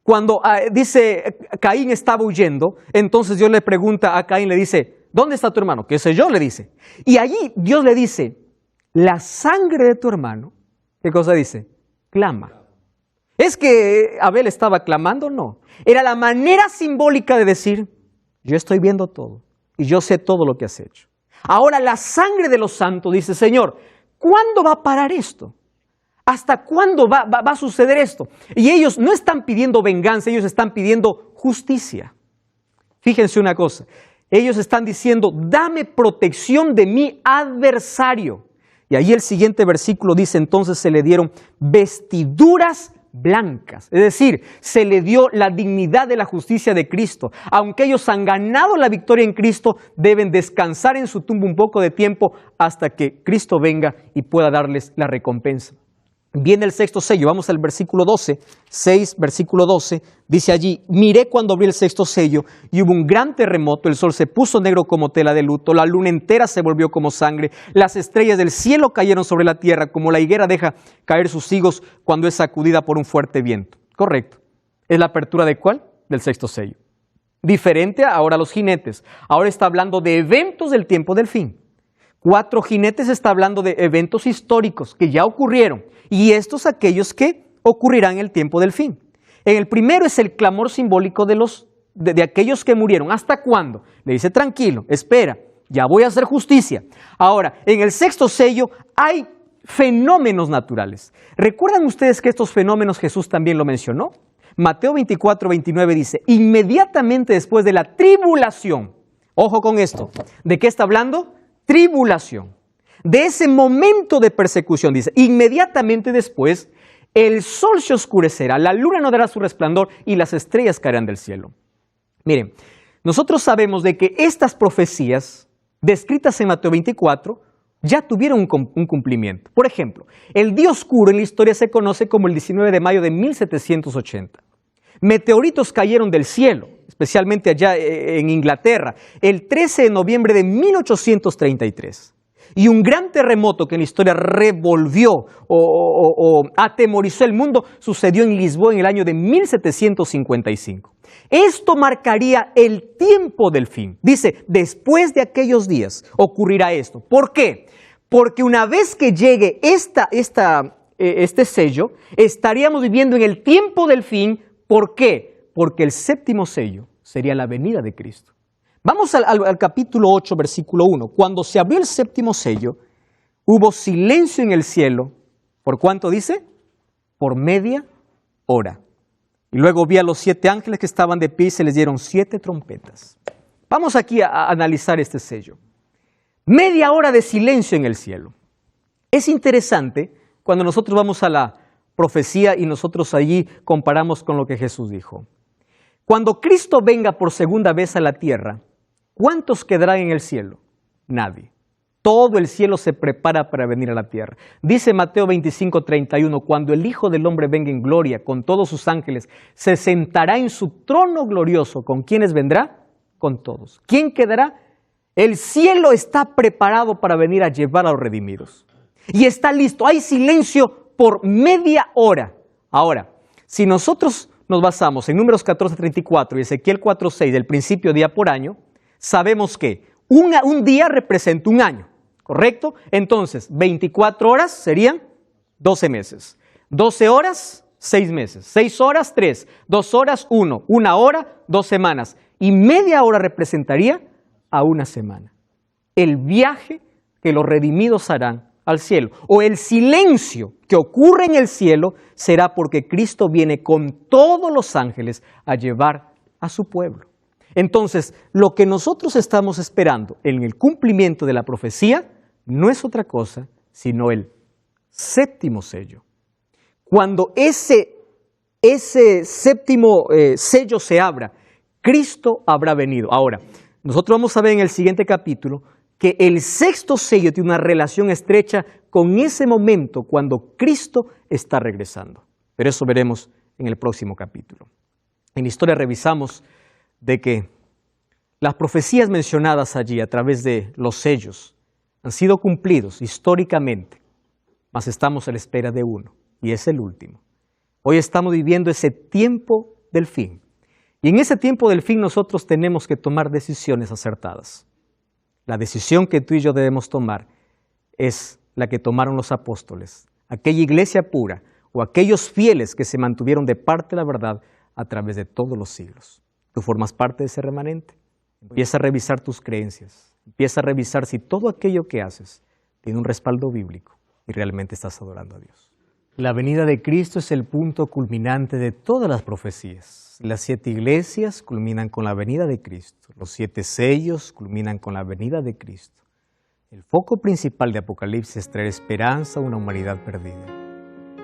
Cuando dice Caín estaba huyendo, entonces Dios le pregunta a Caín, le dice: ¿dónde está tu hermano? ¿Qué sé yo? Le dice. Y allí Dios le dice: la sangre de tu hermano, ¿qué cosa dice? Clama. ¿Es que Abel estaba clamando? No. Era la manera simbólica de decir: yo estoy viendo todo y yo sé todo lo que has hecho. Ahora la sangre de los santos dice: Señor, ¿cuándo va a parar esto? ¿Hasta cuándo va a suceder esto? Y ellos no están pidiendo venganza, ellos están pidiendo justicia. Fíjense una cosa, ellos están diciendo: dame protección de mi adversario. Y ahí el siguiente versículo dice: entonces se le dieron vestiduras blancas, es decir, se le dio la dignidad de la justicia de Cristo. Aunque ellos han ganado la victoria en Cristo, deben descansar en su tumba un poco de tiempo hasta que Cristo venga y pueda darles la recompensa. Viene el sexto sello, vamos al versículo 12, 6, versículo 12, dice allí: miré cuando abrí el sexto sello y hubo un gran terremoto, el sol se puso negro como tela de luto, la luna entera se volvió como sangre, las estrellas del cielo cayeron sobre la tierra, como la higuera deja caer sus higos cuando es sacudida por un fuerte viento. Correcto. ¿Es la apertura de cuál? Del sexto sello. Diferente ahora a los jinetes. Ahora está hablando de eventos del tiempo del fin. 4 jinetes está hablando de eventos históricos que ya ocurrieron, y estos aquellos que ocurrirán en el tiempo del fin. En el primero es el clamor simbólico de aquellos que murieron. ¿Hasta cuándo? Le dice: tranquilo, espera, ya voy a hacer justicia. Ahora, en el sexto sello hay fenómenos naturales. ¿Recuerdan ustedes que estos fenómenos Jesús también lo mencionó? Mateo 24:29 dice: inmediatamente después de la tribulación, ojo con esto, ¿de qué está hablando? Tribulación. De ese momento de persecución, dice: inmediatamente después el sol se oscurecerá, la luna no dará su resplandor y las estrellas caerán del cielo. Miren, nosotros sabemos de que estas profecías descritas en Mateo 24 ya tuvieron un cumplimiento. Por ejemplo, el día oscuro en la historia se conoce como el 19 de mayo de 1780. Meteoritos cayeron del cielo, especialmente allá en Inglaterra, el 13 de noviembre de 1833. Y un gran terremoto que en la historia revolvió o atemorizó el mundo sucedió en Lisboa en el año de 1755. Esto marcaría el tiempo del fin. Dice: después de aquellos días ocurrirá esto. ¿Por qué? Porque una vez que llegue este sello, estaríamos viviendo en el tiempo del fin. ¿Por qué? Porque el séptimo sello sería la venida de Cristo. Vamos al capítulo 8, versículo 1. Cuando se abrió el séptimo sello, hubo silencio en el cielo. ¿Por cuánto dice? Por media hora. Y luego vi a los 7 ángeles que estaban de pie y se les dieron 7 trompetas. Vamos aquí a analizar este sello. Media hora de silencio en el cielo. Es interesante cuando nosotros vamos a la profecía y nosotros allí comparamos con lo que Jesús dijo. Cuando Cristo venga por segunda vez a la tierra, ¿cuántos quedarán en el cielo? Nadie. Todo el cielo se prepara para venir a la tierra. Dice Mateo 25:31, cuando el Hijo del Hombre venga en gloria con todos sus ángeles, se sentará en su trono glorioso. ¿Con quiénes vendrá? Con todos. ¿Quién quedará? El cielo está preparado para venir a llevar a los redimidos. Y está listo. Hay silencio por media hora. Ahora, si nosotros nos basamos en Números 14:34 y Ezequiel 4:6 del principio día por año, sabemos que un día representa un año, ¿correcto? Entonces, 24 horas serían 12 meses. 12 horas, 6 meses. 6 horas, 3. 2 horas, 1. 1 hora, 2 semanas. Y media hora representaría a una semana. El viaje que los redimidos harán al cielo. O el silencio que ocurre en el cielo será porque Cristo viene con todos los ángeles a llevar a su pueblo. Entonces, lo que nosotros estamos esperando en el cumplimiento de la profecía no es otra cosa sino el séptimo sello. Cuando ese séptimo sello se abra, Cristo habrá venido. Ahora, nosotros vamos a ver en el siguiente capítulo que el sexto sello tiene una relación estrecha con ese momento cuando Cristo está regresando. Pero eso veremos en el próximo capítulo. En la historia revisamos de que las profecías mencionadas allí a través de los sellos han sido cumplidos históricamente, mas estamos a la espera de uno, y es el último. Hoy estamos viviendo ese tiempo del fin, y en ese tiempo del fin nosotros tenemos que tomar decisiones acertadas. La decisión que tú y yo debemos tomar es la que tomaron los apóstoles, aquella iglesia pura o aquellos fieles que se mantuvieron de parte de la verdad a través de todos los siglos. Tú formas parte de ese remanente. Empieza a revisar tus creencias. Empieza a revisar si todo aquello que haces tiene un respaldo bíblico y realmente estás adorando a Dios. La venida de Cristo es el punto culminante de todas las profecías. Las 7 iglesias culminan con la venida de Cristo. Los 7 sellos culminan con la venida de Cristo. El foco principal de Apocalipsis es traer esperanza a una humanidad perdida,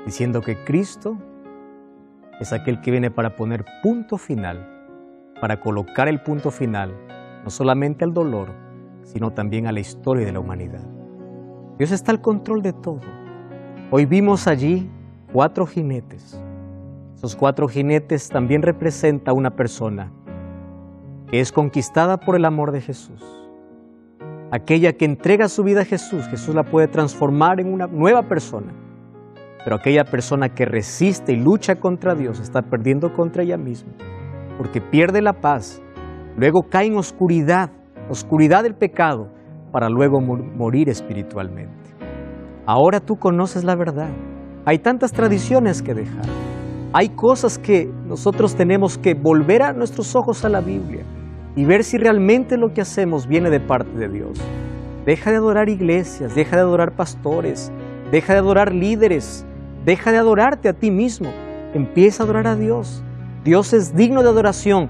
diciendo que Cristo es aquel que viene para poner punto final, para colocar el punto final, no solamente al dolor, sino también a la historia de la humanidad. Dios está al control de todo. Hoy vimos allí 4 jinetes. Esos 4 jinetes también representan a una persona que es conquistada por el amor de Jesús. Aquella que entrega su vida a Jesús, Jesús la puede transformar en una nueva persona. Pero aquella persona que resiste y lucha contra Dios está perdiendo contra ella misma, porque pierde la paz, luego cae en oscuridad del pecado, para luego morir espiritualmente. Ahora tú conoces la verdad. Hay tantas tradiciones que dejar. Hay cosas que nosotros tenemos que volver a nuestros ojos a la Biblia y ver si realmente lo que hacemos viene de parte de Dios. Deja de adorar iglesias, deja de adorar pastores, deja de adorar líderes, deja de adorarte a ti mismo. Empieza a adorar a Dios. Dios es digno de adoración.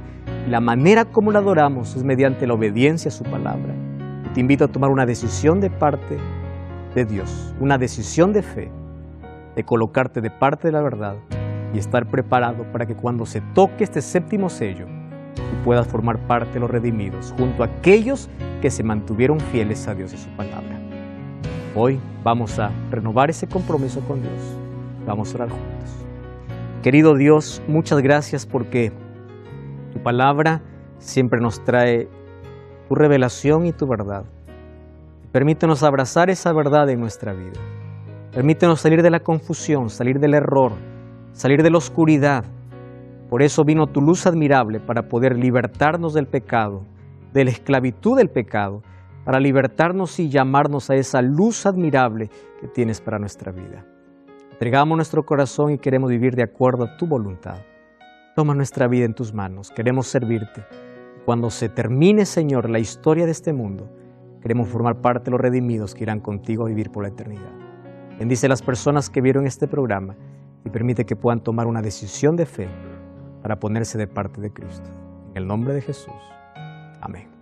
La manera como lo adoramos es mediante la obediencia a su palabra. Te invito a tomar una decisión de parte de Dios, una decisión de fe, de colocarte de parte de la verdad y estar preparado para que cuando se toque este séptimo sello, tú puedas formar parte de los redimidos, junto a aquellos que se mantuvieron fieles a Dios y su palabra. Hoy vamos a renovar ese compromiso con Dios. Vamos a orar juntos. Querido Dios, muchas gracias porque tu palabra siempre nos trae tu revelación y tu verdad. Permítenos abrazar esa verdad en nuestra vida. Permítenos salir de la confusión, salir del error, salir de la oscuridad. Por eso vino tu luz admirable para poder libertarnos del pecado, de la esclavitud del pecado, para libertarnos y llamarnos a esa luz admirable que tienes para nuestra vida. Entregamos nuestro corazón y queremos vivir de acuerdo a tu voluntad. Toma nuestra vida en tus manos, queremos servirte. Cuando se termine, Señor, la historia de este mundo, queremos formar parte de los redimidos que irán contigo a vivir por la eternidad. Bendice a las personas que vieron este programa y permite que puedan tomar una decisión de fe para ponerse de parte de Cristo. En el nombre de Jesús. Amén.